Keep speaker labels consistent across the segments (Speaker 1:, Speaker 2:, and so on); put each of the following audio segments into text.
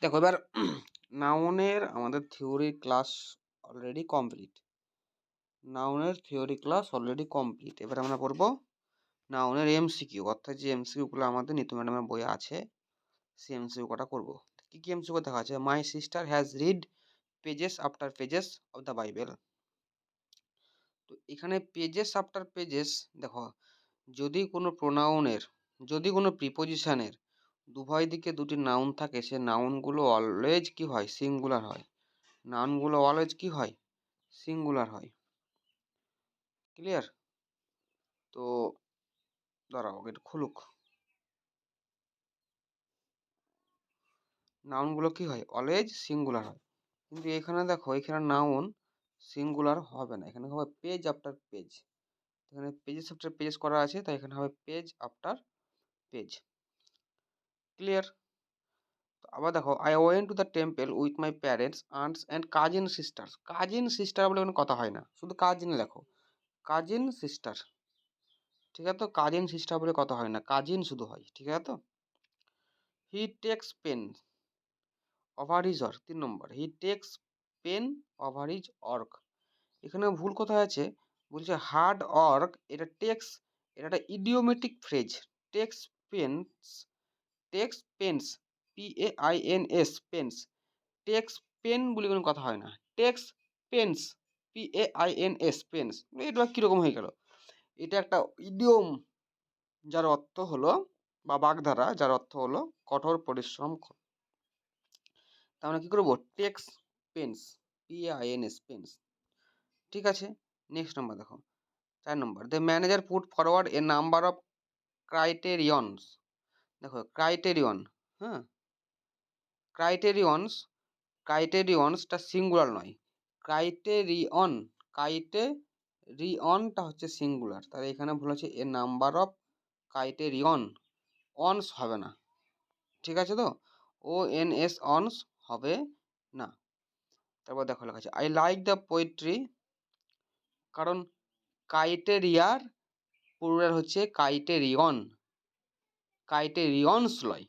Speaker 1: দেখো এবার নাউনের আমাদের থিওরি ক্লাস অলরেডি কমপ্লিট। এবার আমরা পড়বো নাউনের এমসিকিউ, অর্থাৎ যে এমসিকিউগুলো আমাদের নিতু ম্যাডামের বইয়ে আছে সেই এমসিকিউ কটা করবো। কি কি এমসিকিউ দেখা আছে? My sister has read pages after pages of the Bible. তো এখানে পেজেস আফটার পেজেস, দেখো যদি কোনো প্রোনাউনের, যদি কোনো প্রিপোজিশনের উভয় দিকে দুটি নাউন থাকে, সে নাউনগুলো অলওয়েজ কি হয়? সিঙ্গুলার হয়। নাউনগুলো অলওয়েজ কি হয়? সিঙ্গুলার হয়। ক্লিয়ার? তো দাঁড়াও এটা খুলুক। নাউনগুলো কি হয়? অলওয়েজ সিঙ্গুলার হয়। কিন্তু এখানে দেখো, এখানে নাউন সিঙ্গুলার হবে না, এখানে হবে পেজ আফটার পেজ। এখানে পেজেস আফটার পেজেস করা আছে, তাই এখানে হবে পেজ আফটার পেজ। ক্লিয়ার? তো আবার দেখো, I went to the temple with my parents, aunts and cousin sisters. Cousin sister বলে কোনো কথা হয় না, শুধু কাজিন লেখো, কাজিন সিস্টার। ঠিক আছে? তো কাজিন সিস্টার বলে কথা হয় না, কাজিন শুধু হয়। ঠিক আছে? তো he takes pain over his work. 3 নম্বর, he takes pain over his work. এখানে ভুল কোথায় আছে? বলছে হার্ড ওয়ার্ক, এটা টেক্স, এটা একটা idiomatic phrase. Takes pains, takes pains, PAINS, pains. Takes pain বলে কোনো কথা হয় না, টেক্স পেন্স, PAINS, পেন্স। এটা কীরকম হয়ে গেল? এটা একটা ইডিওম, যার অর্থ হলো, বা বাগধারা যার অর্থ হলো কঠোর পরিশ্রম। তা আমরা কী করবো? Takes pains, PAINS, pains. ঠিক আছে? নেক্সট নাম্বার দেখো, 4 নম্বর, the manager put forward a number of criterions. দেখো ক্রাইটেরিয়ন, হ্যাঁ, ক্রাইটেরিয়নস, ক্রাইটেরিয়নসটা সিঙ্গুলার নয়, ক্রাইটেরিয়ন, ক্রাইটেরিয়নটা হচ্ছে সিঙ্গুলার। তাহলে এখানে ভুল আছে, এ নাম্বার অফ ক্রাইটেরিয়ন, অনস হবে না। ঠিক আছে? তো ONS, অনস হবে না। তারপর দেখো লেখা আছে, আই লাইক দ্য পোয়েট্রি, কারণ ক্রাইটেরিয়ার প্লুরাল হচ্ছে ক্রাইটেরিয়ন, ক্রাইটেরিয়নস লয়,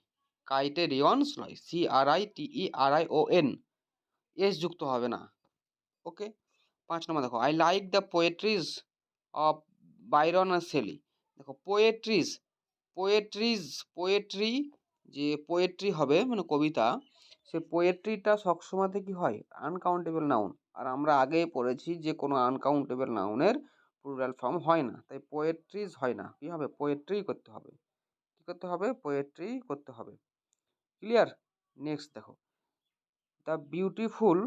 Speaker 1: ক্রাইটেরিয়নস লয়, CRITERION, এস যুক্ত হবে না। ওকে? 5 নম্বর দেখো, I like the poetries of Byron আর শেলি। দেখো পোয়েট্রিজ, পোয়েট্রিজ, পোয়েট্রি, যে পোয়েট্রি হবে মানে কবিতা, সে পোয়েট্রিটা সবসময়তে কি হয়? Uncountable noun. আর আমরা আগেই পড়েছি যে কোনো আনকাউন্টেবল নাউনের প্লুরাল ফর্ম হয় না, তাই পোয়েট্রিজ হয় না, কী হবে? পোয়েট্রি করতে হবে। কী করতে হবে? পোয়েট্রি করতে হবে। ক্লিয়ার? নেক্সট দেখো, দ্য বিউটিফুল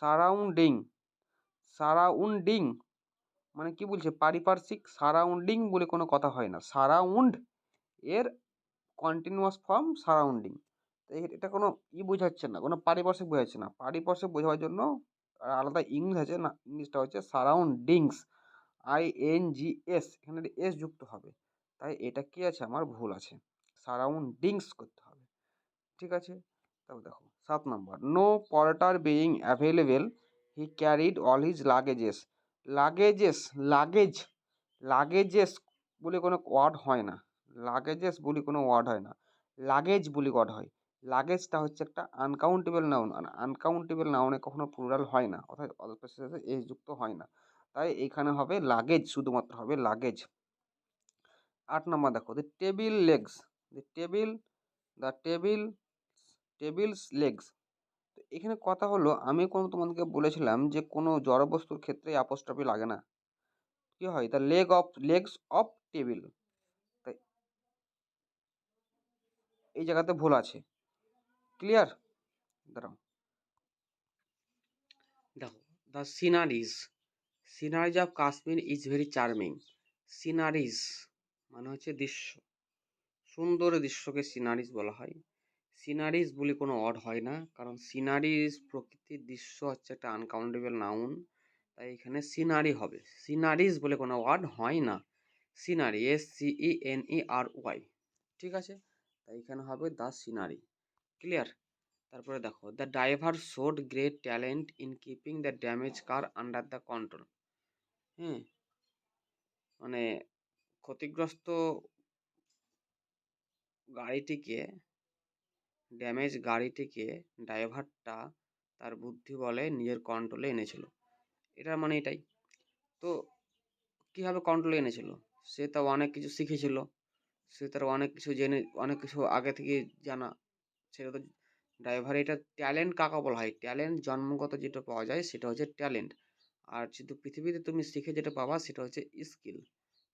Speaker 1: সারাউন্ডিং, সারাউন্ডিং মানে কি বলছে? পারিপার্শ্বিক। সারাউন্ডিং বলে কোনো কথা হয় না, সারাউন্ড এর কন্টিনিউয়াস ফর্ম সারাউন্ডিং। এটা কোনো বোঝাচ্ছে না, কোনো পারিপার্শ্বিক বোঝাচ্ছে না। পারিপার্শ্বিক বোঝাবার জন্য আলাদা ইংলিশ আছে না, ইংলিশটা হচ্ছে সারাউন্ডিংস, INGS, এখানে এস যুক্ত হবে। তাই এটা কি আছে? আমার ভুল আছে, সারাউন্ডিংস করতে হবে। ঠিক আছে? তারপর দেখো 7 নম্বর, no porter being available, he carried all his luggages. Luggages, luggage, luggages বলে কোনো ওয়ার্ড হয় না, লাগেজেস বলে কোনো ওয়ার্ড হয় না, লাগেজ বলে ওয়ার্ড হয়। লাগেজটা হচ্ছে একটা আনকাউন্টেবল নাউন, আর আনকাউন্টেবল নাউনে কখনো প্লুরাল হয় না, অর্থাৎ অল্পের সাথে এস যুক্ত হয় না। তাই এখানে হবে লাগেজ, শুধুমাত্র হবে লাগেজ। 8 নম্বর দেখো, the table legs, the table, the table, tables legs. তো এখানে কথা হলো, আমি তোমাদেরকে বলেছিলাম যে কোনো জড়বস্তুর ক্ষেত্রে অ্যাপোস্ট্রফি লাগে না, কি হয়? The leg of, legs of table. তাই এই জায়গাতে ভুল আছে। ক্লিয়ার? দাঁড়াও দেখো, the sceneries, sceneries of Kashmir is very charming. Sceneries মানে হচ্ছে দৃশ্য, সুন্দর দৃশ্যকে সিনারিজ বলা হয়। সিনারিজ বলে কোনো ওয়ার্ড হয় না, কারণ সিনারিজ, প্রকৃতির দৃশ্য হচ্ছে একটা আনকাউন্টেবল নাউন, তাই এখানে সিনারি হবে। সিনারিজ বলে কোনো ওয়ার্ড হয় না, সিনারি, SCENERY। ঠিক আছে? তাই এখানে হবে দ্য সিনারি। ক্লিয়ার? তারপরে দেখো, the driver showed great talent in keeping the damage car under the control. হ্যাঁ, মানে ক্ষতিগ্রস্ত গাড়িটিকে ড্যামেজ গাড়িটিকে ড্রাইভারটা তার বুদ্ধি বলে নিজের কন্ট্রোলে এনেছিল। এটার মানে এটাই। তো কীভাবে কন্ট্রোলে এনেছিল? সে তো অনেক কিছু শিখেছিল, সে তার অনেক কিছু জেনে, অনেক কিছু আগে থেকে জানা। সেটা তো ড্রাইভার। এটা ট্যালেন্ট কাকে বলা হয়? ট্যালেন্ট জন্মগত যেটা পাওয়া যায় সেটা হচ্ছে ট্যালেন্ট। আর কিন্তু পৃথিবীতে তুমি শিখে যেটা পাবা সেটা হচ্ছে স্কিল,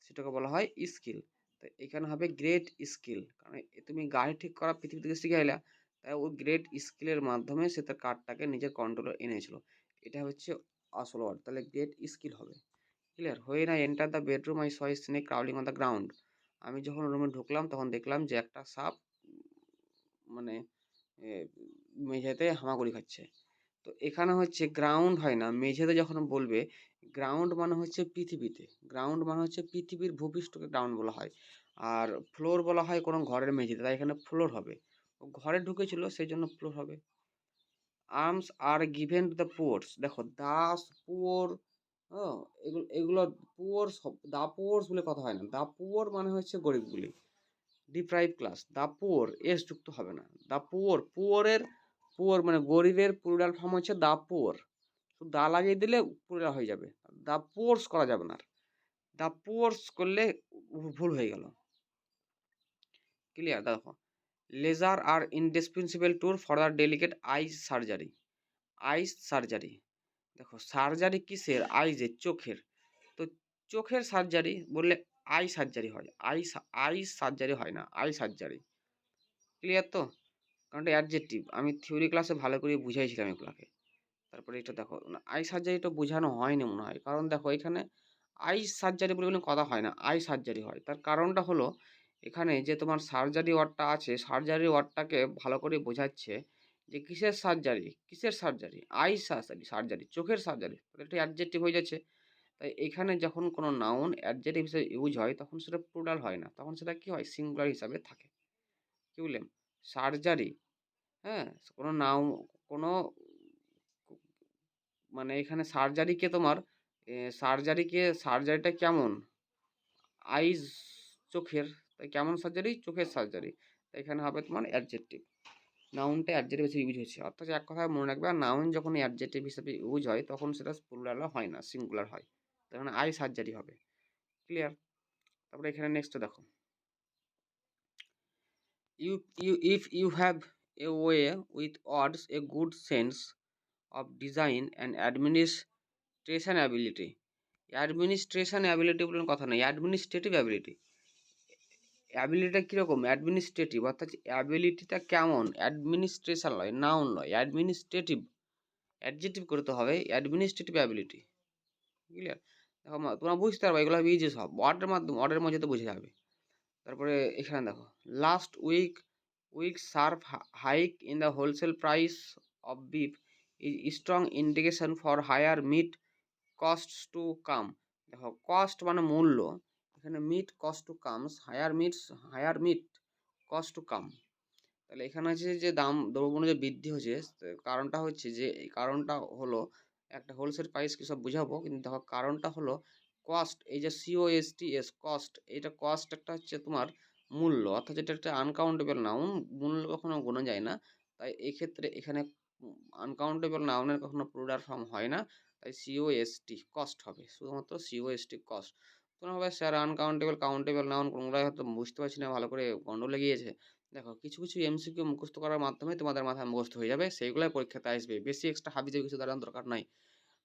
Speaker 1: সেটাকে বলা হয় স্কিল। তো এখানে হবে গ্রেট স্কিল, কারণ তুমি গাড়ি ঠিক করা পৃথিবী থেকে শিখে এলা, তাই ও গ্রেট স্কিলের মাধ্যমে সে তার কারটাকে নিজের কন্ট্রোলে এনেছিল। এটা হচ্ছে আসল ওয়ার্ড, তাহলে গ্রেট স্কিল হবে। Clear? When I enter the bedroom I saw a snake crawling on the ground. আমি যখন রুমে ঢুকলাম তখন দেখলাম যে একটা সাপ মানে মেঝেতে হামাগুড়ি খাচ্ছে। তো এখানে হচ্ছে গ্রাউন্ড হয় না, মেঝেতে যখন বলবে, গ্রাউন্ড মানে হচ্ছে পৃথিবীতে, গ্রাউন্ড মানে হচ্ছে পৃথিবীর ভূপৃষ্ঠকে গ্রাউন্ড বলা হয়। আর ফ্লোর বলা হয় কোনো ঘরের মেঝেতে, তাই এখানে ফ্লোর হবে। ও ঘরে ঢুকেছিল সেই জন্য ফ্লোর হবে। Alms are given to the poors. দেখো দাস, পুয়ার, হ্যাঁ, এগুলো পুয়ার, দা পুয়ার্স বলে কথা হয় না। দা পুয়ার মানে হচ্ছে গরিবগুলি, ডিপ্রাইভ ক্লাস। দা পুয়ার এস যুক্ত হবে না। দা পুয়ার, পুয়ারের, পুয়ার মানে গরিবের প্লুরাল ফর্ম হচ্ছে দা পুয়ার। শুধু দা লাগিয়ে দিলে প্লুরাল হয়ে যাবে, দা পুয়ার্স করা যাবে না। দা পুয়ার্স করলে ভুল হয়ে গেল। ক্লিয়ার? দেখো laser are indispensable tool for the delicate eyes surgery. Eyes surgery, দেখো সার্জারি কিসের? আইজের, চোখের। তো চোখের সার্জারি বললে আই সার্জারি হয়, আই সার্জারি হয় না, আই সার্জারি। ক্লিয়ার তো? কারণ এটা অ্যাডজেক্টিভ, আমি থিওরি ক্লাসে ভালো করে বুঝাইছিলাম এগুলাকে। তারপরে এটা দেখো আই সার্জারিটা বোঝানো হয়নি মনে হয়, কারণ দেখো এখানে আই সার্জারি বলে কোনো কথা হয় না, আই সার্জারি হয়। তার কারণটা হলো এখানে যে তোমার সার্জারি ওয়ার্ডটা আছে, সার্জারি ওয়ার্ডটাকে ভালো করে বোঝাচ্ছে যে কিসের সার্জারি, কিসের সার্জারি? আই সার্জারি, সার্জারি চোখের সার্জারি, এটা অ্যাডজেক্টিভ হয়ে যাচ্ছে। তাই এখানে যখন কোনো নাউন অ্যাডজেক্টিভ হিসেবে ইউজ হয় তখন সেটা প্লুরাল হয় না, তখন সেটা কি হয়? সিঙ্গুলার হিসাবে থাকে। কি বললাম? সার্জারি, হ্যাঁ, কোনো নাউন, কোনো মানে এখানে সার্জারিকে তোমার সার্জারিকে, সার্জারিটা কেমন? আইজ, চোখের, তাই কেমন সার্জারি? চোখের সার্জারি। তাই এখানে হবে তোমার অ্যাডজেক্টিভ। নাউনটা অ্যাডজেক্টিভ হিসেবে ইউজ হচ্ছে, অর্থাৎ এক কথায় মনে রাখবে, নাউন যখন অ্যাডজেক্টিভ হিসেবে ইউজ হয় তখন সেটা প্লুরাল হয় না, সিঙ্গুলার হয়। তখন আই সার্জারি হবে। ক্লিয়ার? তারপরে এখানে নেক্সট দেখো, if you have a way with words, a good sense of design and administration ability. Administration ability বলে কথা নেই, অ্যাডমিনিস্ট্রেটিভ অ্যাবিলিটি। অ্যাবিলিটিটা কীরকম? অ্যাডমিনিস্ট্রেটিভ, অর্থাৎ অ্যাবিলিটিটা কেমন? অ্যাডমিনিস্ট্রেশন নয়, নাউন নয়, অ্যাডমিনিস্ট্রেটিভ, অ্যাডজেক্টিভ করতে হবে, অ্যাডমিনিস্ট্রেটিভ অ্যাবিলিটি। ক্লিয়ার? দেখো তোমরা বুঝতে পারবে, এগুলো হবে ইজি সব, ওয়ার্ডের মাধ্যমে, ওয়ার্ডের মধ্যে তো বুঝে যাবে। তারপরে এখানে দেখো last week sharp hike in the wholesale price of beef is strong indication for higher meat cost to come. দেখো কস্ট মানে মূল্য, এখানে meat cost to comes, higher meat cost to come. তাহলে এখানে হচ্ছে যে দাম, দ্রব্যমূল্য যে বৃদ্ধি হচ্ছে, কারণটা হচ্ছে যে, এই কারণটা হলো একটা হোলসেল প্রাইস কি সব বুঝাবো, কিন্তু দেখো কারণটা হলো কস্ট, এই যে COSTS কস্ট, এটা কস্ট একটা হচ্ছে তোমার মূল্য, অর্থাৎ এটা একটা আনকাউন্টেবল নাউন, মূল্য কখনো গোনা যায় না। তাই এক্ষেত্রে এখানে আনকাউন্টেবল নাউনের কখনো প্লুরাল ফর্ম হয় না, তাই COST কস্ট হবে, শুধুমাত্র COST কস্ট। তোমরা হবে স্যার আনকাউন্টেবল, কাউন্টেবল নাউন কোনগুলো হয়তো বুঝতে পারছি না ভালো করে, গন্ডগোল লেগে গিয়েছে। দেখো কিছু কিছু MCQ মুখস্থ করার মাধ্যমে তোমাদের মাথায় মুখস্থ হয়ে যাবে, সেইগুলোই পরীক্ষাতে আসবে, বেশি এক্সট্রা হাবিজাবি কিছু দাঁড়ানোর দরকার নাই।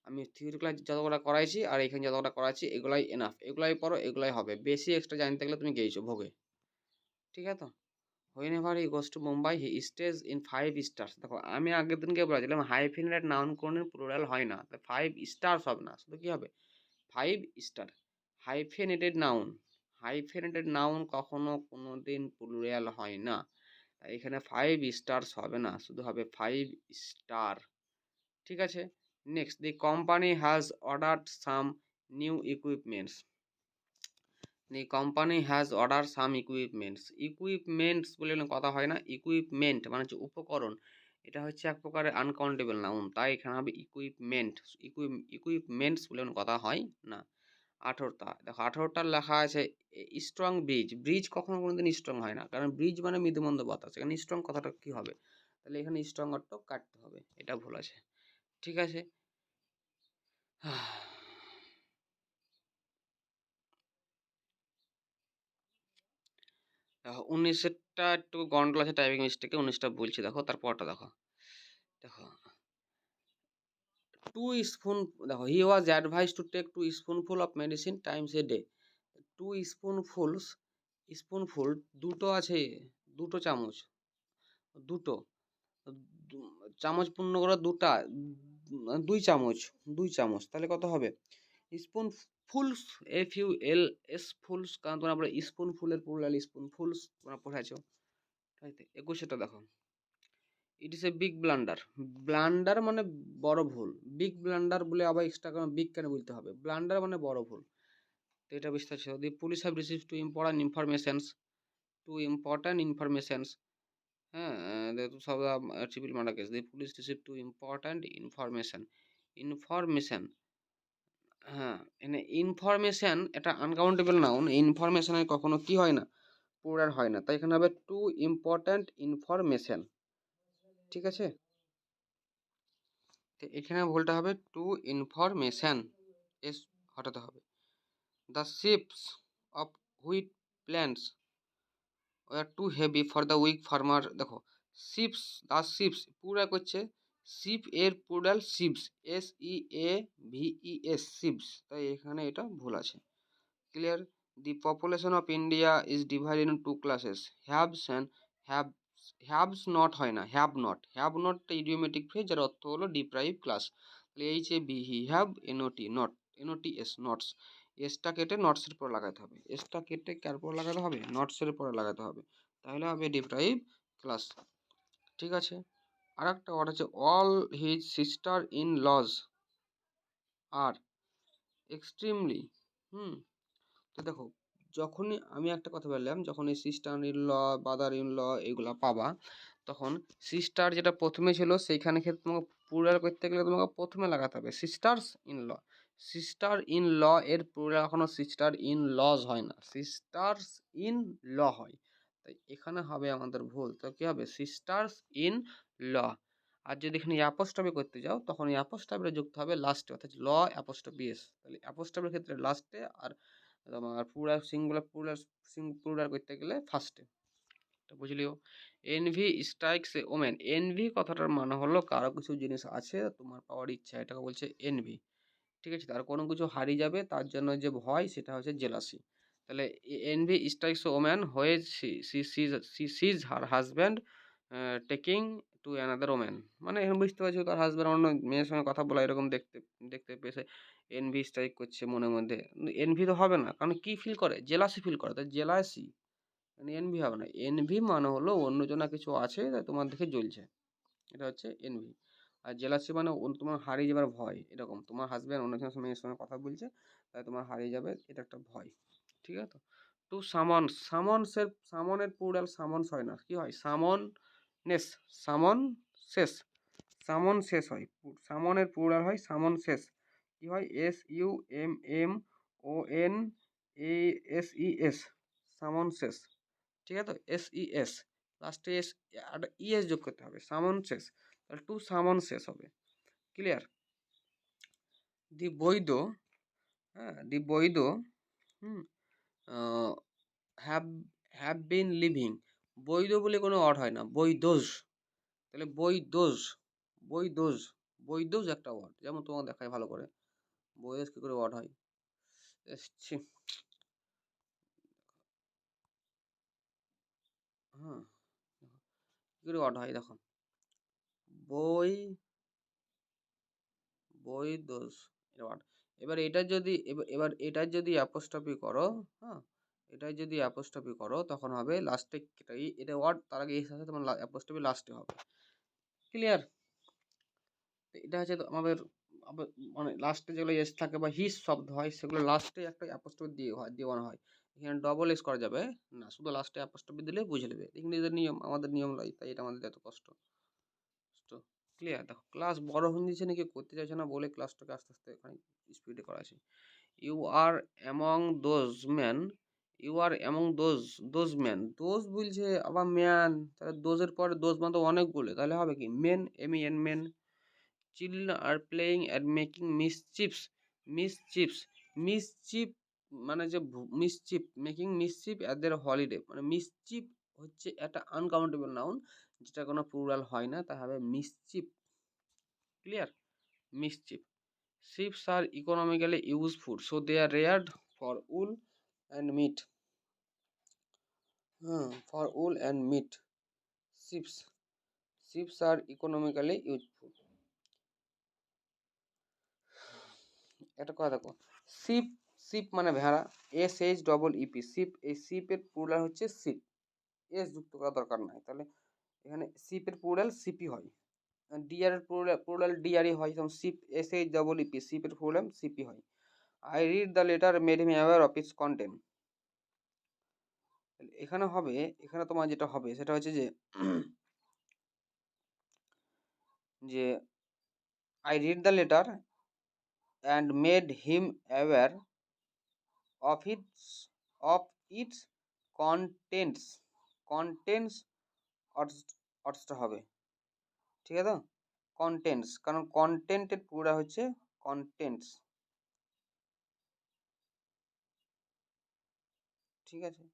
Speaker 1: আমি থিওরি ক্লাস যতগুলো করাইছি আর এখানে যতগুলো করাচ্ছি এগুলাই এনাফ, এগুলাই পড়ো, এগুলাই হবে, বেশি এক্সট্রা জানতে গেলে তুমি গেছো ভোগে। ঠিক আছে তো? হোয়েনেভার হি goes to Mumbai he stays in 5 stars. দেখো আমি আগের দিনকে বলেছিলাম হাইফিনেটেড নাউন কোনো প্লুরাল হয় না, তাই 5 স্টার্স হবে না, শুধু কি হবে? 5 স্টার। হাইফিনেটেড নাউন, হাইফিনেটেড নাউন কখনো কোনো দিন প্লুরাল হয় না, তাই এখানে 5 স্টার্স হবে না, শুধু হবে 5 স্টার। ঠিক আছে? Next, the company has ordered some new equipments. The company has order some equipments. Equipments বলে কথা হয় না, ইকুইপমেন্ট মানে হচ্ছে উপকরণ, এটা হচ্ছে এক প্রকারের আনকাউন্টেবল নাউন, তাই এখানে হবে ইকুইপমেন্ট, ইকুইপমেন্টস বলে কথা হয় না। 18টা দেখো 18টা লেখা আছে স্ট্রং ব্রিজ। ব্রিজ কখনো কোনোদিন স্ট্রং হয় না, কারণ ব্রিজ মানে মৃদুমন্দ বাতাস, এখানে স্ট্রং কথাটা কি হবে, তাহলে এখানে স্ট্রং অর্থ কাটতে হবে, এটা ভুল আছে। ঠিক আছে। দেখো 19টা একটু গন্ডল আছে টাইপিং মিস্টেকে, 19টা বলছি দেখো, তারপরটা দেখো। দেখো 2 স্পুন, দেখো he was advice to take 2 spoonful of medicine times a day. 2 spoonfuls, spoonful দুটো আছে, দুটো চামচ, দুটো চামচ পূর্ণ করে দুটা, 2 চামচ, 2 চামচ, তাহলে কত হবে? স্পুন ফুলস, FULS ফুলস, কারণ তোমরা আমরা স্পুন ফুলের প্লুরাল স্পুন ফুলস তোমরা পড়েছো, তাই তো। 21টা দেখো, ইট ইস এ বিগ ব্লান্ডার। ব্লান্ডার মানে বড় ভুল, বিগ ব্লান্ডার বলে আবার এক্সট্রা কারণ বিগ কেন বলতে হবে, ব্লান্ডার মানে বড় ভুল, তো এটা বিস্তার ছিল। The police have receive two important informations, two important informations, হ্যাঁ, সব triple murder case, the police receive two important information, information, হ্যাঁ, এখানে ইনফরমেশন এটা আনকাউন্টেবল নাউন, ইনফরমেশনের কখনো কি হয় না, প্লুরাল হয় না, তাই এখানে হবে টু ইম্পর্টেন্ট ইনফরমেশন। ঠিক আছে, তো এখানে ভুলটা হবে টু ইনফরমেশন, এস হটাতে হবে। The ships of wheat plants were too heavy for the weak farmer. দেখো শিপস, দ্য শিপস পুরা করছে, শিপ এর প্লুরাল শিপস, SEAVES শিপস, তাই এখানে এটা ভুল আছে। ক্লিয়ার। The population of India is divided in two classes, haves and have, haves not হয় না, হ্যাভ নট, হ্যাভ নটটা ইডিওমেটিক ফ্রেজ, যার অর্থ হলো ডিপ্রাইভ ক্লাস, তাহলে HAVE have, NOT not, NOTS nots, এসটা কেটে নটসের পর লাগাতে হবে, এসটা কেটে কার পর লাগাতে হবে, নটসের পরে লাগাতে হবে, তাহলে হবে ডিপ্রাইভ ক্লাস। ঠিক আছে। আর একটা ওয়ার্ড আছে all his sister in law are extremely, তো দেখো যখনই আমি একটা কথা বললাম, যখন এই sister in law, brother in law এগুলা পাবা, তখন সিস্টার যেটা প্রথমে ছিল সেইখানে ক্ষেত্রে তোমাকে প্লুরাল করতে গেলে তোমাকে প্রথমে লাগাতে হবে sisters in law. Sister in law এর প্লুরাল এখনো সিস্টার ইন লজ হয় না, সিস্টার্স ইন ল হয়, তাই এখানে হবে আমাদের ভুল, তো কি হবে সিস্টার্স ইন ল। আর যদি এখানে অ্যাপোস্ট্রফি করতে যাও তখন এই অ্যাপোস্ট্রফিটা যুক্ত হবে লাস্টে, অর্থাৎ ল অ্যাপোস্ট্রফি এস, তাহলে অ্যাপোস্ট্রফির ক্ষেত্রে লাস্টে, আর তোমার প্লুরাল সিঙ্গুলার প্লুরাল করতে গেলে ফার্স্টে, এটা বুঝলিও। এনভি স্ট্রাইকস এ ওমেন, এনভি কথাটার মানে হলো কারো কিছু জিনিস আছে তোমার পাওয়ার ইচ্ছা, এটাকে বলছে এনভি। ঠিক আছে, তার কোনো কিছু হারিয়ে যাবে তার জন্য যে ভয় সেটা হচ্ছে জেলাসি, তাহলে এনভি স্ট্রাইকস এ ওম্যান হয়ে sees her husband taking to another woman, মানে এখন বুঝতে পারছো তার হাজব্যান্ড অন্য মেয়ের সঙ্গে কথা বলা এরকম দেখতে দেখতে পেয়েছে, এনভি স্ট্রাইক করছে মনের মধ্যে, এনভি তো হবে না, কারণ কি ফিল করে, জেলাসি ফিল করে, তাই জেলাসি, মানে এনভি হবে না। এনভি মানে হলো অন্যজনা কিছু আছে তাই তোমার দেখে জ্বলছে, এটা হচ্ছে এনভি। আর জেলাসি মানে তোমার হারিয়ে যাবার ভয়, এরকম তোমার হাজব্যান্ড অন্যজনের মেয়ের সঙ্গে কথা বলছে তাই তোমার হারিয়ে যাবে, এটা একটা ভয়। ঠিক আছে তো। টু সামন, সামনসের, সামনের প্লুরাল সামন্স হয় না, কি হয় সামন নেস, সামন শেষ, সামন শেষ হয়, সামনের প্লুরাল হয় সামন শেষ, কি হয় SUMMONASES, সামন শেষ। ঠিক আছে তো, SES লাস্টে এস, আর ES যোগ করতে হবে, সামন শেষ, তাহলে টু সামন শেষ হবে। ক্লিয়ার। দি বৈধ, হ্যাঁ দি বৈধ, হুম হ্যাভ, হ্যাভ বিন লিভিং, বৈধ বলে কোনো অর্ড হয় না, বৈধোজ, তাহলে বৈধোজ, বৈধোজ, বৈধোজ একটা ওয়ার্ড, যেমন তোমাকে দেখায় ভালো করে বৈধোজ কী করে ওয়ার্ড হয়, ছি, হ্যাঁ কী করে ওয়ার্ড হয় দেখো, বই, বৈধোজ ওয়ার্ড। এবার এটা যদি এবার এটার যদি অ্যাপোস্ট্রফি করো, হ্যাঁ এটাই যদি অ্যাপোস্ট্রফি করো তখন হবে লাস্টে, এটা ওয়ার্ড তার আগে এস আছে, তোমার অ্যাপোস্ট্রফি লাস্টে হবে। ক্লিয়ার। এটা হচ্ছে আমাদের মানে লাস্টে যেগুলো এস থাকে বা হিস শব্দ হয় সেগুলো লাস্টে একটা অ্যাপোস্ট্রফি দিয়ে হয়, দেওয়ানো হয়, এখানে ডবল এস করা যাবে না, শুধু লাস্টে অ্যাপোস্ট্রফি দিলে বুঝে নেবে, ইংরেজির নিয়ম, আমাদের নিয়ম নয়, তাই এটা আমাদের এত কষ্ট। তো ক্লিয়ার। দেখো ক্লাস বড় হয়ে যাচ্ছে নাকি করতে চাইছে না বলে ক্লাসটাকে আস্তে আস্তে এখানে স্পিডে করা আছে। You are among those man, you are among those man, those বলছে আবার ম্যান, তাহলে দোজের পরে দোজ মানে তো অনেকগুলো, তাহলে হবে কি men, M men. Children are playing and making mischiefs, mischiefs, mischief মানে যে mischief, making mischief at their holiday, মানে মিসচিপ হচ্ছে একটা আনকাউন্টেবল নাউন যেটা কোনো প্লুরাল হয় না, তা হবে মিসচিপ। Clear? মিসচিপ। Sheep are economically useful, so they are reared for wool and meat. For wool and meat. Sheep. Sheep are economically useful. একটা কথা দেখো, শিপ, শিপ মানে ভেড়া, SHEEP, শিপ, এই শিপের প্লুরাল হচ্ছে শিপ, এস যুক্ত করা দরকার নাই, তাহলে এখানে শিপের প্লুরাল সিপি হয়, ডিয়ারের প্লুরাল ডিয়ারই হয়, যেমন শিপ, SHEEP, শিপের প্লুরাল সিপি হয়। I read the letter made me aware of its content. এখানে হবে, এখানে তোমার যেটা হবে সেটা হচ্ছে যে যে I read the letter and made him aware of its contents. contents অর্থটা হবে, ঠিক আছে তো? কন্টেন্টস, কারণ কন্টেন্টের পুরা হচ্ছে কন্টেন্টস, ঠিক আছে।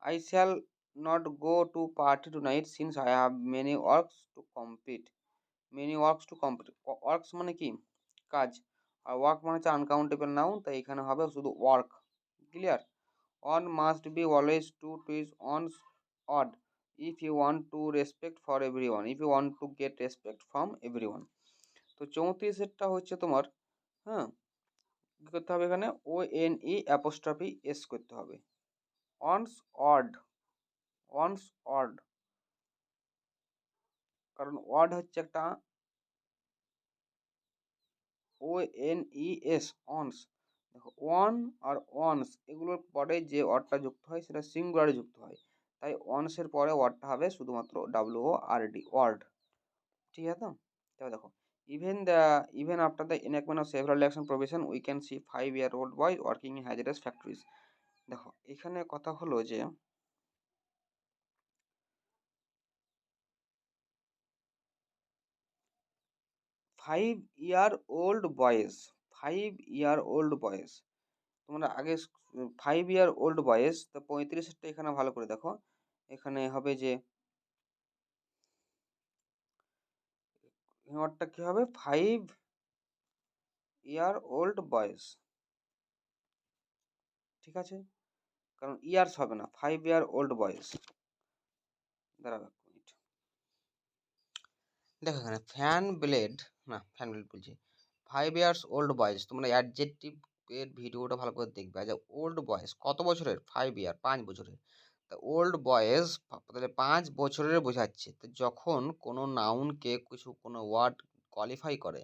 Speaker 1: I shall not go to party tonight since I have many works to complete. Works মানে কি? কাজ। আর ওয়ার্ক মানে হচ্ছে আনকাউন্টেবল নাউন, তাই এখানে হবে শুধু ওয়ার্ক। ক্লিয়ার? One must be always to is one's odd if you want to respect for everyone, if you want to get respect from everyone. তো 34-এরটা হচ্ছে তোমার, হ্যাঁ, কী করতে হবে এখানে? ONE' করতে হবে। অনস অড, অনস অড, কারণ ওয়ার্ড হচ্ছে একটা ONES, অনস। দেখো ওয়ান আর ওয়ানস এগুলোর পরে যে ওয়ার্ডটা যুক্ত হয় সেটা সিঙ্গুলারে যুক্ত হয়, তাই অনসের পরে ওয়ার্ডটা হবে শুধুমাত্র WORD, ওয়ার্ড, ঠিক আছে তো? তবে দেখো, even after the enactment of several election provision we can see 5-year-old boys working in hazardous factories. দেখো এখানে কথা হলো যে 5-year-old boys, 5-year-old boys, তোমরা আগে 5-year-old boys, তো 35-এরটা এখানে ভালো করে দেখো, এখানে হবে যে ওয়ার্ডটা কি হবে? 5-year-old boys, ঠিক আছে, কারণ ইয়ার্স হবে না, 5-year-old boys। দাঁড়াবে এক মিনিট, দেখো এখানে ফ্যান ব্লেড বলছি, 5-year-old boys, তোমরা অ্যাডজেক্টিভ এর ভিডিওটা ভালো করে দেখবে। আচ্ছা ওল্ড বয়েস কত বছরের? 5 ইয়ার, 5 বছরের। তা ওল্ড বয়েস তাহলে 5 বছরের বোঝাচ্ছে। তো যখন কোনো নাউনকে কিছু কোনো ওয়ার্ড কোয়ালিফাই করে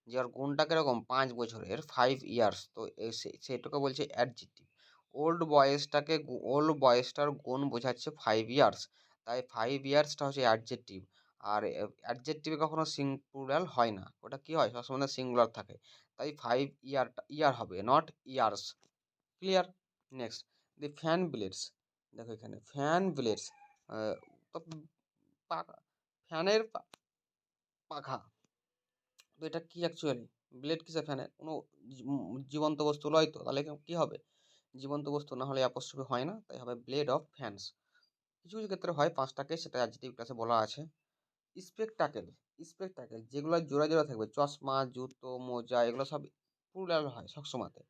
Speaker 1: যে ওর গুণটা কীরকম 5 বছরের, 5 ইয়ার্স, তো সেটাকে বলছে অ্যাডজেক্টিভ। ওল্ড বয়েসটার গুণ বোঝাচ্ছে 5 ইয়ার্স, তাই 5 ইয়ার্সটা হচ্ছে অ্যাডজেক্টিভ। আর অ্যাডজেক্টিভে কখনো প্লুরাল হয় না, ওটা কি হয় সবসময় সিঙ্গুলার থাকে, তাই 5 ইয়ার হবে, not years. Clear? Next, the fan blades, দেখো এখানে ফ্যান ব্লেডস, তো ফ্যানের পাখা, তো এটা কি অ্যাকচুয়ালি? ব্লেড কিসের? ফ্যানের কোনো জীবন্ত বস্তু লয় তো, তাহলে কি হবে? জীবন্ত বস্তু না হলে অ্যাপোস্ট্রফি হয় না, তাই হবে ব্লেড অফ ফ্যানস। কিছু কিছু ক্ষেত্রে হয় 5টাকে, সেটা অ্যাডজেক্টিভ ক্লাসে বলা আছে। স্পেকটাকেল, স্পেকটাকেল যেগুলো জোড়া জোড়া থাকবে, চশমা, জুতো, মোজা, এগুলো সব প্লুরাল হয় সবসময়তে,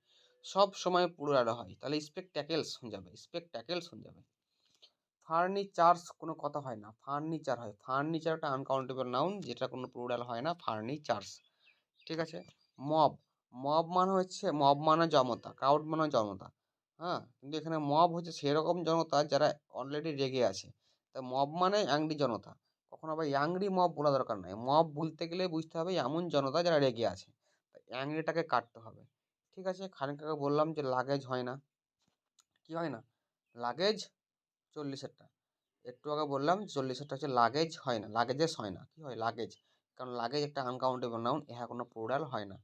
Speaker 1: সব সময় প্লুরাল হয়, তাহলে স্পেকটাকেলস হয়ে যাবে, স্পেকটাকেলস হয়ে যাবে। ফার্নিচার্স কোনো কথা হয় না, ফার্নিচার হয়, ফার্নিচার একটা আনকাউন্টেবল নাউন যেটা কোনো প্লুরাল হয় না, ফার্নিচার্স, ঠিক আছে। মব, মব মানে জনতা, ক্রাউড মানে জনতা, হ্যাঁ, কিন্তু এখানে মব হচ্ছে সেরকম জনতা যারা অলরেডি রেগে আছে, তা মব মানে অ্যাংরি জনতা, কখনো আবার অ্যাংরি মব বলা দরকার নাই, মব বলতে গেলে বুঝতে হবে এমন জনতা যারা রেগে আছে, অ্যাংরিটাকে কাটতে হবে, ঠিক আছে। খানিক আগে বললাম যে লাগেজ হয় না, কি হয় না? লাগেজ 40-এরটা, একটু আগে বললাম 40-এরটা হচ্ছে লাগেজ হয় না, লাগেজেস হয় না, কি হয়? লাগেজ, কারণ লাগেজ একটা আনকাউন্টেবল নাউন, ইহা কোনো প্লুরাল হয় না,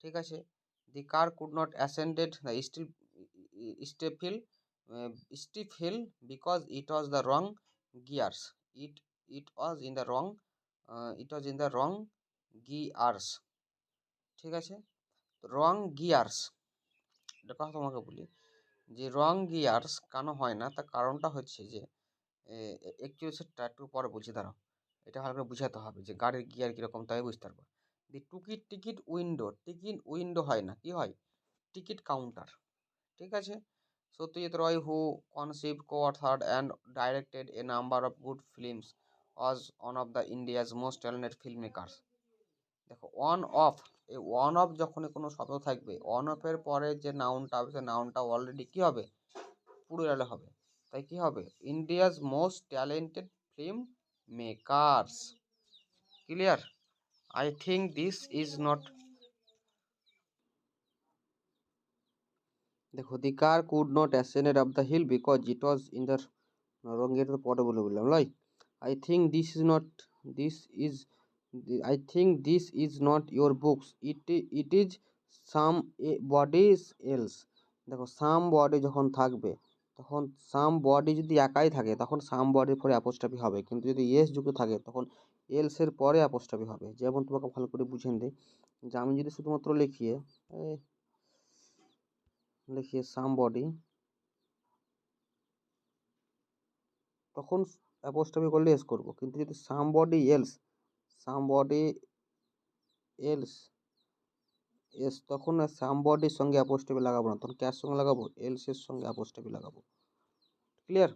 Speaker 1: ঠিক আছে। The car could not ascended the steep hill, steep hill because it was the wrong gears. It was in the wrong it was in the wrong gears. ঠিক আছে, রং gears, এটা কথা তোমাকে বলি যে রং গিয়ার্স কেন হয় না, তার কারণটা হচ্ছে যে একটু সেটা একটু পরে বুঝে দাঁড়াও, এটা ভালো করে বুঝাতে হবে যে গাড়ির গিয়ার কীরকম তবে বুঝতে পারবো। দি টিকিট উইন্ডো হয় না, কি হয়, টিকিট কাউন্টার। ঠিক আছে, সত্যজিৎ রয় হু conceived, co-authored and directed a number of good films was one of the India's most talented filmmakers। দেখো অন অফ, এই অন অফ যখনই কোনো শব্দ থাকবে, অন অফের পরে যে নাউনটা হবে সে নাউনটা অলরেডি কী হবে, প্লুরালে হবে। তাই কী হবে, India's most talented film makers. Clear? I think this is not, দেখো the car could not ascend up the hill because it was in the wrong gate, তো পরে বলে বললাম লাই। I think this is not, this is, I think this is not your books, it is somebody's else. দেখো সাম body যখন থাকবে, তখন সাম body যদি একাই থাকে তখন সাম বডির পরে অ্যাপোস্ট্রফি হবে, কিন্তু যদি এস যুক্ত থাকে তখন এলসের পরে অ্যাপোস্ট্রফি হবে। যেমন তোমাকে ভালো করে বুঝিয়ে দিই, যে আমি যদি শুধুমাত্র লিখিয়ে সাম বডি, তখন অ্যাপোস্ট্রফি করলে এস করবো, কিন্তু যদি সামবডি এলস এস, তখন সামবডির সঙ্গে অ্যাপোস্ট্রফি লাগাবো না, তখন কার সঙ্গে লাগাবো, এলসের সঙ্গে অ্যাপোস্ট্রফি লাগাবো। ক্লিয়ার?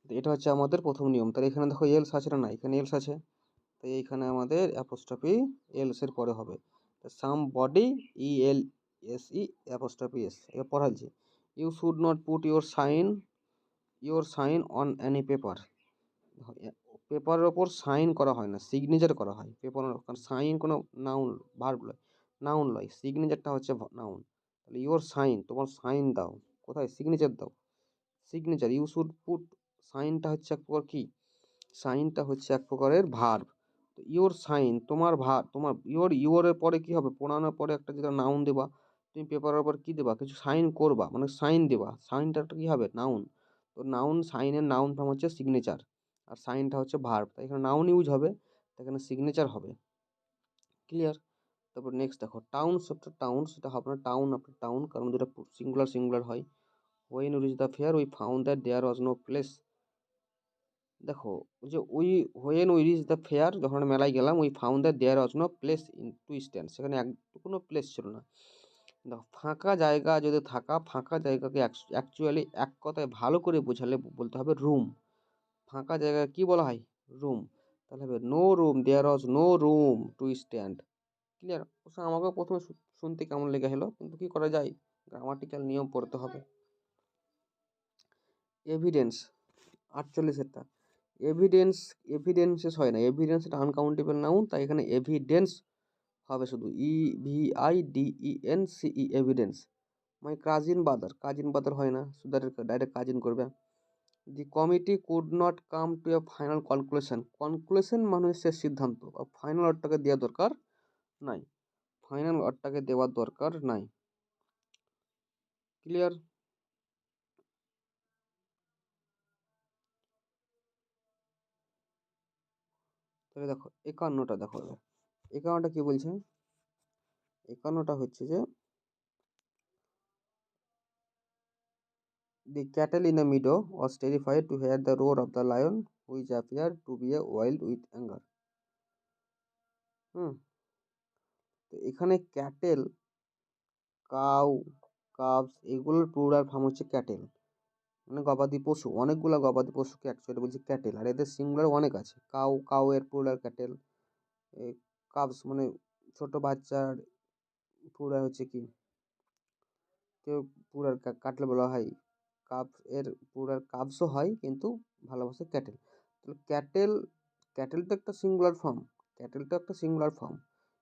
Speaker 1: এটা হচ্ছে আমাদের প্রথম নিয়ম। তাহলে এখানে দেখো এলস আছে না, এখানে এলস আছে, তাই এইখানে আমাদের অ্যাপোস্ট্রফি এলসের পরে হবে। Somebody ELSE apostrophe S. এবার পড়াচ্ছি, you should not put your sign on any paper. পেপারের ওপর সাইন করা হয় না, সিগনেচার করা হয় পেপারের, কারণ সাইন কোনো নাউন ভার্ব লয়, নাউন লয়, সিগনেচারটা হচ্ছে নাউন। তাহলে ইওর সাইন, তোমার সাইন দাও, কোথায়, সিগনেচার দাও, সিগনেচার। ইউ শুড পুট, সাইনটা হচ্ছে এক প্রকার কি, সাইনটা হচ্ছে এক প্রকারের ভার্ব। তো ইওর সাইন, তোমার তোমার ইওরের পরে কি হবে, প্রোনাউনের পরে একটা যেটা নাউন দেবা, তুমি পেপারের ওপর কি দেবা, কিছু সাইন করবা, মানে সাইন দেবা, সাইনটা একটা কি হবে, নাউন। তো নাউন, সাইনের নাউন ফর্ম হচ্ছে সিগনেচার, আর সাইনটা হচ্ছে ভার্ব, তাই এখানে নাউন ইউজ হবে, এখানে সিগনেচার হবে। ক্লিয়ার? তারপর নেক্সট দেখো, টাউন শব্দটা টাউন, সেটা হবে না টাউন আফটার টাউন, কারণ যেটা সিঙ্গুলার হয়। When we reach the fair we found that there was no place. দেখো যে when we reach the fair, যখন আমরা মেলায় গেলাম, we found that there was no place in to stand, সেখানে কোনো প্লেস ছিল না। দেখো ফাঁকা জায়গা যদি ফাঁকা জায়গাকে অ্যাকচুয়ালি এক কথায় ভালো করে বোঝালে বলতে হবে রুম। ফাঁকা জায়গা কি বলা হয়, রুম। তাহলে হবে no room, there was no room to stand. Clear? অবশ্য আমাকে প্রথমে শুনতে কেমন লেগে হলো, কিন্তু কি করা যায়, গ্রামাটিক্যাল নিয়ম পড়তে হবে। এভিডেন্স 48-এরটা, এভিডেন্সেস হয় না, এভিডেন্স এটা আনকাউন্টেবল নাউন, তাই এখানে এভিডেন্স হবে শুধু, EVIDENCE evidence. My cousin brother হয় না, শুধু ডাইরেক্ট কাজিন করবে। The committee could not come to a final conclusion মানে শেষ সিদ্ধান্ত, ফাইনাল ওয়ার্ডটাকে দেওয়া দরকার নাই, দেওয়ার দরকার নাই। ক্লিয়ার? তাহলে দেখো 51টা দেখো, 51টা কি বলছে, 51টা হচ্ছে যে the cattle in the meadow was terrified to hear the roar of the lion which appeared to be a wild with anger। তো এখানে ক্যাটেল, কাউ, কাবস, এগুলোর প্লুরাল ফর্ম হচ্ছে ক্যাটেল, মানে গবাদি পশু, অনেকগুলো গবাদি পশুকে অ্যাকচুয়ালি বলছে ক্যাটেল, আর এদের সিঙ্গুলার অনেক আছে। কাউ এর প্লুরাল ক্যাটেল, কাবস মানে ছোট বাচ্চার প্লুরাল হচ্ছে কি, কেউ প্লুরাল ক্যাটেল বলা হয়, কাপ এর প্লুরাল কাবসও হয়, কিন্তু ভালোবাসে ক্যাটেল। তাহলে ক্যাটেল তো একটা সিঙ্গুলার ফর্ম,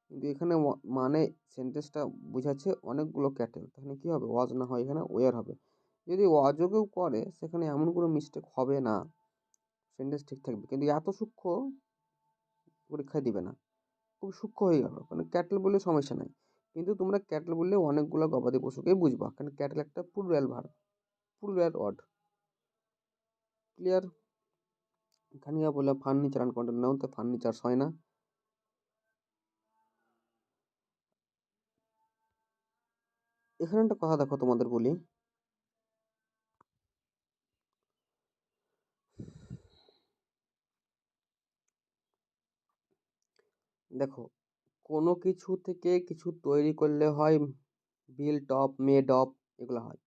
Speaker 1: কিন্তু এখানে মানে সেন্টেন্সটা বোঝাচ্ছে অনেকগুলো ক্যাটেল, তাহলে কী হবে, ওয়াজ না হয় এখানে ওয়ার হবে। যদি ওয়াজও কেউ করে সেখানে এমন কোনো মিস্টেক হবে না, সেন্টেন্স ঠিক থাকবে, কিন্তু এত সূক্ষ্ম পরীক্ষায় দিবে না, খুব সূক্ষ্ম হয়ে গেল, মানে ক্যাটেল বলে সমস্যা নাই, কিন্তু তোমরা ক্যাটেল বললে অনেকগুলো গবাদি পশুকেই বুঝবা, কারণ ক্যাটেল একটা plural verb, plural word. Clear? এখানে বলে ফার্নিচার আনকাউন্টেড নাউন, তো ফার্নিচার হয় না। এখানে একটা কথা দেখো তোমাদের বলি, দেখো কোনো কিছু থেকে কিছু তৈরি করলে হয় বিল্ট অফ, মেড অফ, এগুলো হয়।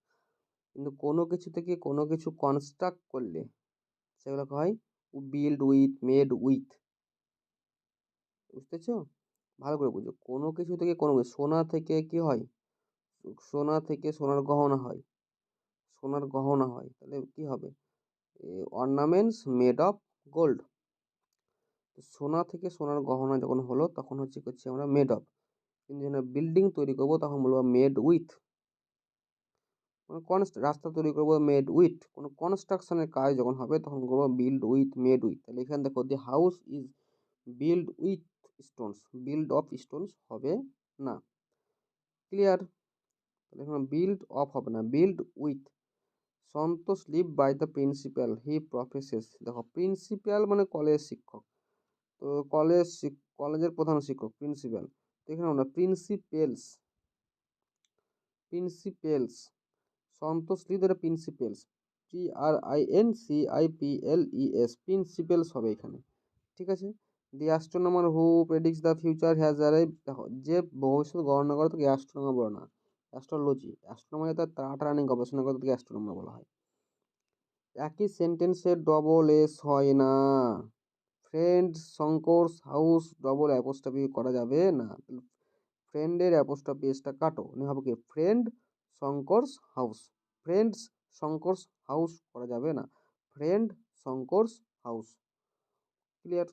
Speaker 1: কিন্তু কোনো কিছু থেকে কোনো কিছু কনস্ট্রাক্ট করলে সেগুলোকে হয় বিল্ড উইথ, মেড উইথ। বুঝতেছো? ভালো করে বুঝো, কোনো কিছু থেকে কোনো কিছু, সোনা থেকে কি হয়, সোনা থেকে সোনার গহনা হয়, সোনার গহনা হয়, তাহলে কি হবে, অর্নামেন্টস মেড অফ গোল্ড। সোনা থেকে সোনার গহনা যখন হলো তখন করছি আমরা মেড অফ। কিন্তু যখন বিল্ডিং তৈরি করবো তখন বলবো মেড উইথ। কোনো রাস্তা তৈরি করবো মেড উইথ, কোনো কনস্ট্রাকশনের কাজ যখন হবে তখন করবো বিল্ড উইথ, মেড উইথ। তাহলে এখানে দেখো the house is build with stones, build of stones হবে না। ক্লিয়ার? তাহলে এখানে বিল্ড অফ হবে না, build with. Santosh live by the principal he professes. দেখো প্রিন্সিপাল মানে কলেজ শিক্ষক, তো কলেজের প্রধান শিক্ষক প্রিন্সিপাল। তো এখানে আমরা principles, principles, Santosh live the principles, PRINCIPLES, principles হবে এখানে। ঠিক আছে? The astronomer who predicts the future has arrived. দেখো যে ভবিষ্যৎ গণনা করে তাকে অ্যাস্ট্রোনমার বলে না, অ্যাস্ট্রোলজি। অ্যাস্ট্রোনমার তার তাড়াতাড়ি নিয়ে গবেষণা করে তাকে অ্যাস্ট্রোনমার বলা হয়। একই সেন্টেন্সের ডবল এস হয় না। ফ্রেন্ড শঙ্করস হাউস ডবল অ্যাপোস্ট্রফি করা যাবে না। ফ্রেন্ডের অ্যাপোস্ট্রফি এসটা কাটো, হবে কি ফ্রেন্ড শঙ্করস হাউস, ফ্রেন্ডস শঙ্করস হাউস করা যাবে না, ফ্রেন্ড শঙ্করস হাউস। ক্লিয়ার?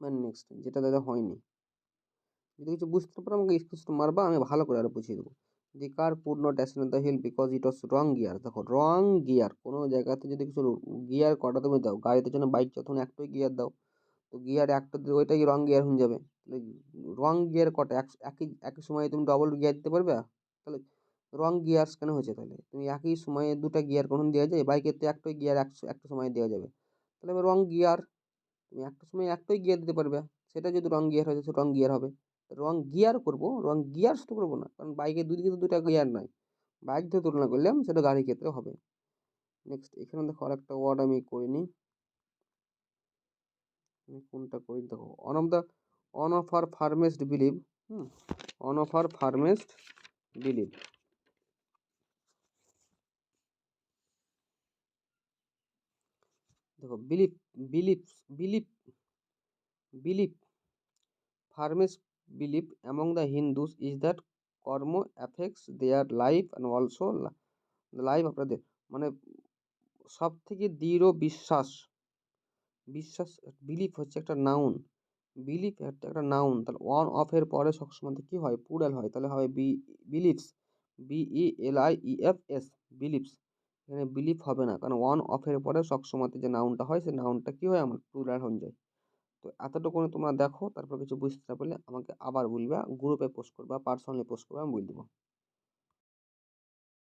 Speaker 1: মানে নেক্সট যেটা দাদা হয়নি, যদি কিছু বুঝতে পারো আমাকে স্কুচ মারবা, আমি ভালো করে আরো বুঝিয়ে দেবো। The car could not ascend the hill because it was wrong gear. দেখো রং গিয়ার, কোনো জায়গাতে যদি কিছু গিয়ার কটা তুমি দাও, গাড়িতে জন্য বাইক যখন একটাই গিয়ার দাও, তো গিয়ার একটা দিয়ে ওইটাই রং গিয়ার হয়ে যাবে। তাহলে রং গিয়ার কটা, একই একই সময়ে তুমি ডবল গিয়ার দিতে পারবে? তাহলে রং গিয়ার্স কেন হয়েছে? তাহলে তুমি একই সময়ে দুটা গিয়ার কখন দেওয়া যায়? বাইকের তো একটাই গিয়ার একটা সময় দেওয়া যাবে, তাহলে রং গিয়ার। তুমি একটা সময় একটাই গিয়ার দিতে পারবে, সেটা যদি রং গিয়ার হয় সেটা রং গিয়ার হবে। রং গিয়ার করবো, রং গিয়ার্স তো করবো না, কারণ বাইকের দুদিকে তো দুটা গিয়ার নাই। বাইক দিয়ে তুলনা করলাম, সেটা গাড়ির ক্ষেত্রে হবে। নেক্সট এখানে দেখো আরেকটা ওয়ার্ড আমি করিনি, কোনটা করি দেখো, one of our firmest belief, one of our firmest belief. দেখো belief, belief, belief, belief, firmest belief among the Hindus is that karma affects their life and also life আপনাদের, মানে সব থেকে দৃঢ় বিশ্বাস, বিশ্বাস, বিলিভ হচ্ছে একটা নাউন, বিলিভ একটা নাউন, তাহলে ওয়ান অফ এর পরে সবসময় কি হয়, প্লুরাল হয়, তাহলে হবে বিলিভস, BELIEFS, বিলিভস। এখানে বিলিভ হবে না, কারণ ওয়ান অফ এর পরে সবসময় যে নাউনটা হয় সেই নাউনটা কি হয়, আমার প্লুরাল হয়ে যায়। তো এতটুকু তোমরা দেখো, তারপর কিছু বুঝতে না পারলে আমাকে আবার বলবা, গ্রুপে পোস্ট করবা, পার্সোনালি পোস্ট করবা, আমি বলে দেবো।